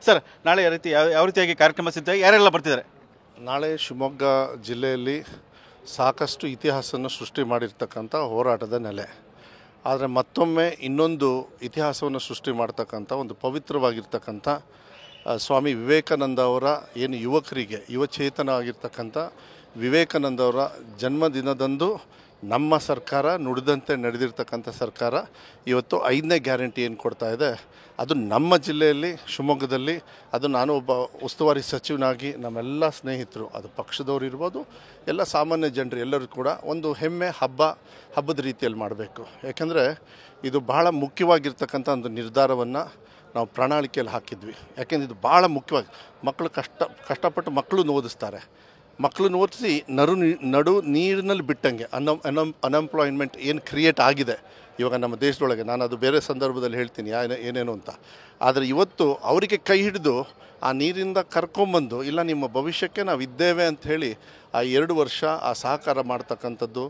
Sir ನಾಳೆ ಯಾವ ರೀತಿಯಾಗಿ ಕಾರ್ಯಕ್ರಮ ಸಿದ್ಧ ಯಾರೆಲ್ಲ ಬರ್ತಿದ್ದಾರೆ? ನಾಳೆ ಶಿವಮೊಗ್ಗ ಜಿಲ್ಲೆಯಲ್ಲಿ ಸಾಕಷ್ಟು ಇತಿಹಾಸವನ್ನು ಸೃಷ್ಟಿ ಮಾಡಿರ್ತಕ್ಕಂಥ ಹೋರಾಟದ ನೆಲೆ. ಆದರೆ ಮತ್ತೊಮ್ಮೆ ಇನ್ನೊಂದು ಇತಿಹಾಸವನ್ನು ಸೃಷ್ಟಿ ಮಾಡ್ತಕ್ಕಂಥ ಒಂದು ಪವಿತ್ರವಾಗಿರ್ತಕ್ಕಂಥ ಸ್ವಾಮಿ ವಿವೇಕಾನಂದ ಅವರ ಏನು ಯುವಕರಿಗೆ ಯುವಚೇತನ ಆಗಿರ್ತಕ್ಕಂಥ ವಿವೇಕಾನಂದ ಅವರ ಜನ್ಮದಿನದಂದು ನಮ್ಮ ಸರ್ಕಾರ ನುಡಿದಂತೆ ನಡೆದಿರ್ತಕ್ಕಂಥ ಸರ್ಕಾರ ಇವತ್ತು 5ನೇ ಗ್ಯಾರಂಟಿ ಏನು ಕೊಡ್ತಾ ಇದೆ, ಅದು ನಮ್ಮ ಜಿಲ್ಲೆಯಲ್ಲಿ ಶಿವಮೊಗ್ಗದಲ್ಲಿ, ಅದು ನಾನು ಒಬ್ಬ ಉಸ್ತುವಾರಿ ಸಚಿವನಾಗಿ ನಮ್ಮೆಲ್ಲ ಸ್ನೇಹಿತರು, ಅದು ಪಕ್ಷದವರು ಇರ್ಬೋದು, ಎಲ್ಲ ಸಾಮಾನ್ಯ ಜನರು ಎಲ್ಲರೂ ಕೂಡ ಒಂದು ಹೆಮ್ಮೆ ಹಬ್ಬದ ರೀತಿಯಲ್ಲಿ ಮಾಡಬೇಕು. ಯಾಕೆಂದರೆ ಇದು ಭಾಳ ಮುಖ್ಯವಾಗಿರ್ತಕ್ಕಂಥ ಒಂದು ನಿರ್ಧಾರವನ್ನು ನಾವು ಪ್ರಣಾಳಿಕೆಯಲ್ಲಿ ಹಾಕಿದ್ವಿ. ಯಾಕೆಂದರೆ ಇದು ಭಾಳ ಮುಖ್ಯವಾಗಿ ಮಕ್ಕಳು ಕಷ್ಟಪಟ್ಟು ಮಕ್ಕಳನ್ನು ಓದಿಸ್ತಾರೆ. ಮಕ್ಕಳನ್ನು ಓದಿಸಿ ನಡು ನೀರಿನಲ್ಲಿ ಬಿಟ್ಟಂಗೆ ಅನ್ಎಂಪ್ಲಾಯ್ಮೆಂಟ್ ಏನು ಕ್ರಿಯೇಟ್ ಆಗಿದೆ ಇವಾಗ ನಮ್ಮ ದೇಶದೊಳಗೆ. ನಾನು ಅದು ಬೇರೆ ಸಂದರ್ಭದಲ್ಲಿ ಹೇಳ್ತೀನಿ ಏನೇನು ಅಂತ. ಆದರೆ ಇವತ್ತು ಅವರಿಗೆ ಕೈ ಹಿಡಿದು ಆ ನೀರಿಂದ ಕರ್ಕೊಂಬಂದು ಇಲ್ಲ ನಿಮ್ಮ ಭವಿಷ್ಯಕ್ಕೆ ನಾವು ಇದ್ದೇವೆ ಅಂತ ಹೇಳಿ ಆ 2 ವರ್ಷ ಆ ಸಹಕಾರ ಮಾಡ್ತಕ್ಕಂಥದ್ದು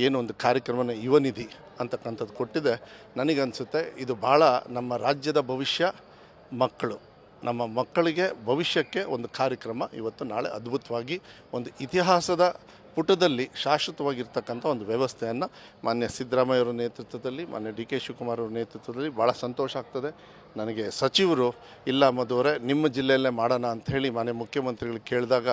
ಏನು ಒಂದು ಕಾರ್ಯಕ್ರಮನ ಯುವನಿಧಿ ಅಂತಕ್ಕಂಥದ್ದು ಕೊಟ್ಟಿದೆ. ನನಗನ್ಸುತ್ತೆ ಇದು ಭಾಳ ನಮ್ಮ ರಾಜ್ಯದ ಭವಿಷ್ಯ, ಮಕ್ಕಳು, ನಮ್ಮ ಮಕ್ಕಳಿಗೆ ಭವಿಷ್ಯಕ್ಕೆ ಒಂದು ಕಾರ್ಯಕ್ರಮ ಇವತ್ತು ನಾಳೆ ಅದ್ಭುತವಾಗಿ ಒಂದು ಇತಿಹಾಸದ ಪುಟದಲ್ಲಿ ಶಾಶ್ವತವಾಗಿರ್ತಕ್ಕಂಥ ಒಂದು ವ್ಯವಸ್ಥೆಯನ್ನು ಮಾನ್ಯ ಸಿದ್ದರಾಮಯ್ಯವರ ನೇತೃತ್ವದಲ್ಲಿ, ಮಾನ್ಯ ಡಿ ಕೆ ಶಿವಕುಮಾರ್ ಅವರ ನೇತೃತ್ವದಲ್ಲಿ ಭಾಳ ಸಂತೋಷ ಆಗ್ತದೆ ನನಗೆ. ಸಚಿವರು ಇಲ್ಲ ಮಧುವರೇ ನಿಮ್ಮ ಜಿಲ್ಲೆಯಲ್ಲೇ ಮಾಡೋಣ ಅಂಥೇಳಿ ಮಾನ್ಯ ಮುಖ್ಯಮಂತ್ರಿಗಳು ಕೇಳಿದಾಗ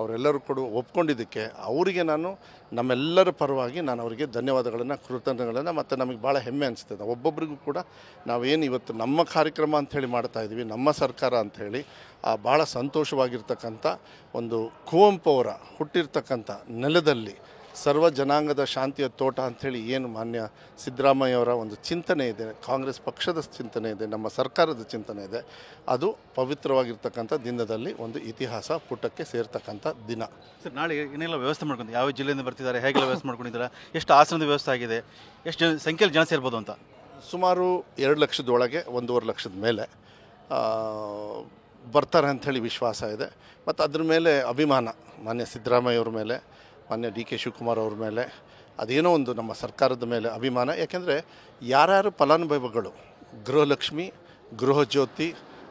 ಅವರೆಲ್ಲರೂ ಕೂಡ ಒಪ್ಕೊಂಡಿದ್ದಕ್ಕೆ ಅವರಿಗೆ ನಾನು ನಮ್ಮೆಲ್ಲರ ಪರವಾಗಿ ನಾನು ಅವರಿಗೆ ಧನ್ಯವಾದಗಳನ್ನು ಕೃತಜ್ಞತೆಗಳನ್ನು ಮತ್ತು ನಮಗೆ ಭಾಳ ಹೆಮ್ಮೆ ಅನಿಸ್ತದೆ. ಒಬ್ಬೊಬ್ಬರಿಗೂ ಕೂಡ ನಾವೇನು ಇವತ್ತು ನಮ್ಮ ಕಾರ್ಯಕ್ರಮ ಅಂಥೇಳಿ ಮಾಡ್ತಾಯಿದ್ವಿ, ನಮ್ಮ ಸರ್ಕಾರ ಅಂಥೇಳಿ ಭಾಳ ಸಂತೋಷವಾಗಿರ್ತಕ್ಕಂಥ ಒಂದು ಕುವೆಂಪು ಅವರ ಹುಟ್ಟಿರ್ತಕ್ಕಂಥ ನೆಲದಲ್ಲಿ ಸರ್ವ ಜನಾಂಗದ ಶಾಂತಿಯ ತೋಟ ಅಂಥೇಳಿ ಏನು ಮಾನ್ಯ ಸಿದ್ದರಾಮಯ್ಯವರ ಒಂದು ಚಿಂತನೆ ಇದೆ, ಕಾಂಗ್ರೆಸ್ ಪಕ್ಷದ ಚಿಂತನೆ ಇದೆ, ನಮ್ಮ ಸರ್ಕಾರದ ಚಿಂತನೆ ಇದೆ, ಅದು ಪವಿತ್ರವಾಗಿರ್ತಕ್ಕಂಥ ದಿನದಲ್ಲಿ ಒಂದು ಇತಿಹಾಸ ಪುಟಕ್ಕೆ ಸೇರ್ತಕ್ಕಂಥ ದಿನ. ಸರ್ ನಾಳೆ ಏನೆಲ್ಲ ವ್ಯವಸ್ಥೆ ಮಾಡ್ಕೊಂಡು, ಯಾವ ಜಿಲ್ಲೆಯಿಂದ ಬರ್ತಿದ್ದಾರೆ, ಹೇಗೆಲ್ಲ ವ್ಯವಸ್ಥೆ ಮಾಡ್ಕೊಂಡಿದ್ದಾರೆ, ಎಷ್ಟು ಆಸನದ ವ್ಯವಸ್ಥೆ ಆಗಿದೆ, ಎಷ್ಟು ಸಂಖ್ಯೆಯಲ್ಲಿ ಜನ ಸೇರ್ಬೋದು ಅಂತ? ಸುಮಾರು 2 ಲಕ್ಷದ ಒಳಗೆ 1.5 ಲಕ್ಷದ ಮೇಲೆ ಬರ್ತಾರೆ ಅಂಥೇಳಿ ವಿಶ್ವಾಸ ಇದೆ. ಮತ್ತು ಅದ್ರ ಮೇಲೆ ಅಭಿಮಾನ ಮಾನ್ಯ ಸಿದ್ದರಾಮಯ್ಯವ್ರ ಮೇಲೆ, ಮಾನ್ಯ ಡಿ ಕೆ ಶಿವಕುಮಾರ್ ಅವ್ರ ಮೇಲೆ, ಅದೇನೋ ಒಂದು ನಮ್ಮ ಸರ್ಕಾರದ ಮೇಲೆ ಅಭಿಮಾನ. ಯಾಕೆಂದರೆ ಯಾರ್ಯಾರು ಫಲಾನುಭವಿಗಳು ಗೃಹಲಕ್ಷ್ಮಿ, ಗೃಹಜ್ಯೋತಿ,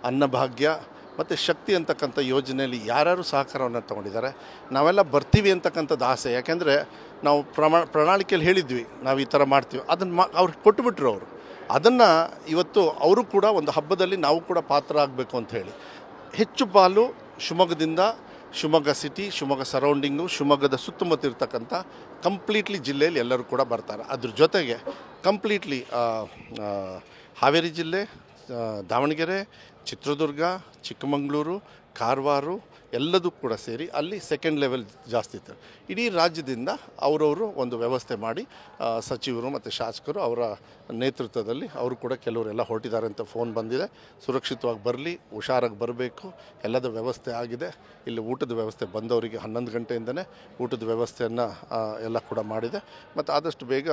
ಅನ್ನಭಾಗ್ಯ ಮತ್ತು ಶಕ್ತಿ ಅಂತಕ್ಕಂಥ ಯೋಜನೆಯಲ್ಲಿ ಯಾರ್ಯಾರು ಸಹಕಾರವನ್ನು ತೊಗೊಂಡಿದ್ದಾರೆ, ನಾವೆಲ್ಲ ಬರ್ತೀವಿ ಅಂತಕ್ಕಂಥದ್ದು ಆಸೆ. ಯಾಕೆಂದರೆ ನಾವು ಪ್ರಣಾಳಿಕೆಯಲ್ಲಿ ಹೇಳಿದ್ವಿ ನಾವು ಈ ಥರ ಮಾಡ್ತೀವಿ, ಅದನ್ನು ಅವ್ರಿಗೆ ಕೊಟ್ಟುಬಿಟ್ರು ಅವರು. ಅದನ್ನು ಇವತ್ತು ಅವರು ಕೂಡ ಒಂದು ಹಬ್ಬದಲ್ಲಿ ನಾವು ಕೂಡ ಪಾತ್ರ ಆಗಬೇಕು ಅಂತ ಹೇಳಿ ಹೆಚ್ಚು ಪಾಲು ಶಿವಮೊಗ್ಗದಿಂದ, ಶಿವಮೊಗ್ಗ ಸಿಟಿ, ಶಿವಮೊಗ್ಗ ಸರೌಂಡಿಂಗು, ಶಿವಮೊಗ್ಗದ ಸುತ್ತಮುತ್ತ ಇರ್ತಕ್ಕಂಥ ಕಂಪ್ಲೀಟ್ಲಿ ಜಿಲ್ಲೆಯಲ್ಲಿ ಎಲ್ಲರೂ ಕೂಡ ಬರ್ತಾರೆ. ಅದ್ರ ಜೊತೆಗೆ ಕಂಪ್ಲೀಟ್ಲಿ ಹಾವೇರಿ ಜಿಲ್ಲೆ, ದಾವಣಗೆರೆ, ಚಿತ್ರದುರ್ಗ, ಚಿಕ್ಕಮಗಳೂರು, ಕಾರವಾರ ಎಲ್ಲದೂ ಕೂಡ ಸೇರಿ ಅಲ್ಲಿ ಸೆಕೆಂಡ್ ಲೆವೆಲ್ ಜಾಸ್ತಿ ಇರ್ತಾರೆ. ಇಡೀ ರಾಜ್ಯದಿಂದ ಅವರವರು ಒಂದು ವ್ಯವಸ್ಥೆ ಮಾಡಿ ಸಚಿವರು ಮತ್ತು ಶಾಸಕರು ಅವರ ನೇತೃತ್ವದಲ್ಲಿ ಅವರು ಕೂಡ ಕೆಲವರೆಲ್ಲ ಹೊರಟಿದ್ದಾರೆ ಅಂತ ಫೋನ್ ಬಂದಿದೆ. ಸುರಕ್ಷಿತವಾಗಿ ಬರಲಿ, ಹುಷಾರಾಗಿ ಬರಬೇಕು, ಎಲ್ಲದ ವ್ಯವಸ್ಥೆ ಆಗಿದೆ. ಇಲ್ಲಿ ಊಟದ ವ್ಯವಸ್ಥೆ ಬಂದವರಿಗೆ 11 ಗಂಟೆಯಿಂದನೇ ಊಟದ ವ್ಯವಸ್ಥೆಯನ್ನು ಎಲ್ಲ ಕೂಡ ಮಾಡಿದೆ. ಮತ್ತು ಆದಷ್ಟು ಬೇಗ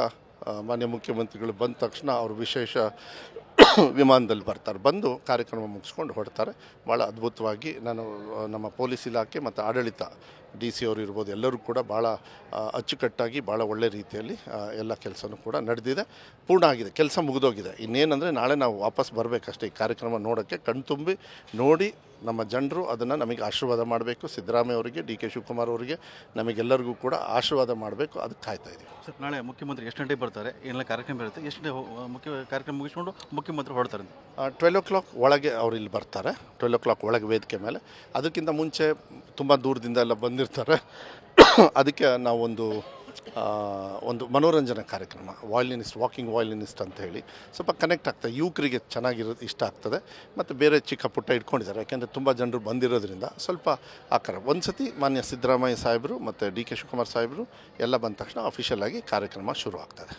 ಮಾನ್ಯ ಮುಖ್ಯಮಂತ್ರಿಗಳು ಬಂದ ತಕ್ಷಣ ಅವರು ವಿಶೇಷ ವಿಮಾನದಲ್ಲಿ ಬರ್ತಾರೆ, ಬಂದು ಕಾರ್ಯಕ್ರಮ ಮುಗಿಸ್ಕೊಂಡು ಹೊರಡ್ತಾರೆ. ಭಾಳ ಅದ್ಭುತವಾಗಿ ನಮ್ಮ ಪೊಲೀಸ್ ಇಲಾಖೆ ಮತ್ತು ಆಡಳಿತ, ಡಿ ಸಿ ಅವರು ಇರ್ಬೋದು, ಎಲ್ಲರೂ ಕೂಡ ಭಾಳ ಅಚ್ಚುಕಟ್ಟಾಗಿ ಭಾಳ ಒಳ್ಳೆ ರೀತಿಯಲ್ಲಿ ಎಲ್ಲ ಕೆಲಸನೂ ಕೂಡ ನಡೆದಿದೆ, ಪೂರ್ಣ ಆಗಿದೆ, ಕೆಲಸ ಮುಗಿದೋಗಿದೆ. ಇನ್ನೇನಂದರೆ ನಾಳೆ ನಾವು ವಾಪಸ್ ಬರಬೇಕಷ್ಟೇ ಈ ಕಾರ್ಯಕ್ರಮ ನೋಡೋಕ್ಕೆ. ಕಣ್ತುಂಬಿ ನೋಡಿ ನಮ್ಮ ಜನರು ಅದನ್ನು ನಮಗೆ ಆಶೀರ್ವಾದ ಮಾಡಬೇಕು. ಸಿದ್ದರಾಮಯ್ಯ ಅವರಿಗೆ, ಡಿ ಕೆ ಶಿವಕುಮಾರ್ ಅವರಿಗೆ, ನಮಗೆಲ್ಲರಿಗೂ ಕೂಡ ಆಶೀರ್ವಾದ ಮಾಡಬೇಕು, ಅದಕ್ಕೆ ಕಾಯ್ತಾ ಇದ್ದೀವಿ. ಸರ್ ನಾಳೆ ಮುಖ್ಯಮಂತ್ರಿ ಎಷ್ಟು ಗಂಟೆಗೆ ಬರ್ತಾರೆ, ಏನೆಲ್ಲ ಕಾರ್ಯಕ್ರಮ ಇರುತ್ತೆ, ಎಷ್ಟು ಮುಖ್ಯ ಕಾರ್ಯಕ್ರಮ ಮುಗಿಸ್ಕೊಂಡು ಮುಖ್ಯಮಂತ್ರಿ ಹೊರಡ್ತಾರೆ? 12 o'clock ಒಳಗೆ ಅವ್ರು ಇಲ್ಲಿ ಬರ್ತಾರೆ, 12 o'clock ಒಳಗೆ ವೇದಿಕೆ ಮೇಲೆ. ಅದಕ್ಕಿಂತ ಮುಂಚೆ ತುಂಬ ದೂರದಿಂದ ಎಲ್ಲ ಬಂದಿರ್ತಾರೆ. ಅದಕ್ಕೆ ನಾವು ಒಂದು ಮನೋರಂಜನಾ ಕಾರ್ಯಕ್ರಮ, ವಾಕಿಂಗ್ ವಾಯ್ಲಿನಿಸ್ಟ್ ಅಂತ ಹೇಳಿ ಸ್ವಲ್ಪ ಕನೆಕ್ಟ್ ಆಗ್ತದೆ, ಯುವಕರಿಗೆ ಇಷ್ಟ ಆಗ್ತದೆ. ಮತ್ತು ಬೇರೆ ಚಿಕ್ಕ ಪುಟ್ಟ ಇಟ್ಕೊಂಡಿದ್ದಾರೆ, ಯಾಕೆಂದರೆ ತುಂಬ ಜನರು ಬಂದಿರೋದ್ರಿಂದ ಸ್ವಲ್ಪ ಆಕಾರ. ಒಂದು ಸತಿ ಮಾನ್ಯ ಸಿದ್ದರಾಮಯ್ಯ ಸಾಹೇಬರು ಮತ್ತು ಡಿ ಕೆ ಶಿವಕುಮಾರ್ ಸಾಹೇಬರು ಎಲ್ಲ ಬಂದ ತಕ್ಷಣ ಅಫಿಷಿಯಲ್ ಆಗಿ ಕಾರ್ಯಕ್ರಮ ಶುರು ಆಗ್ತದೆ.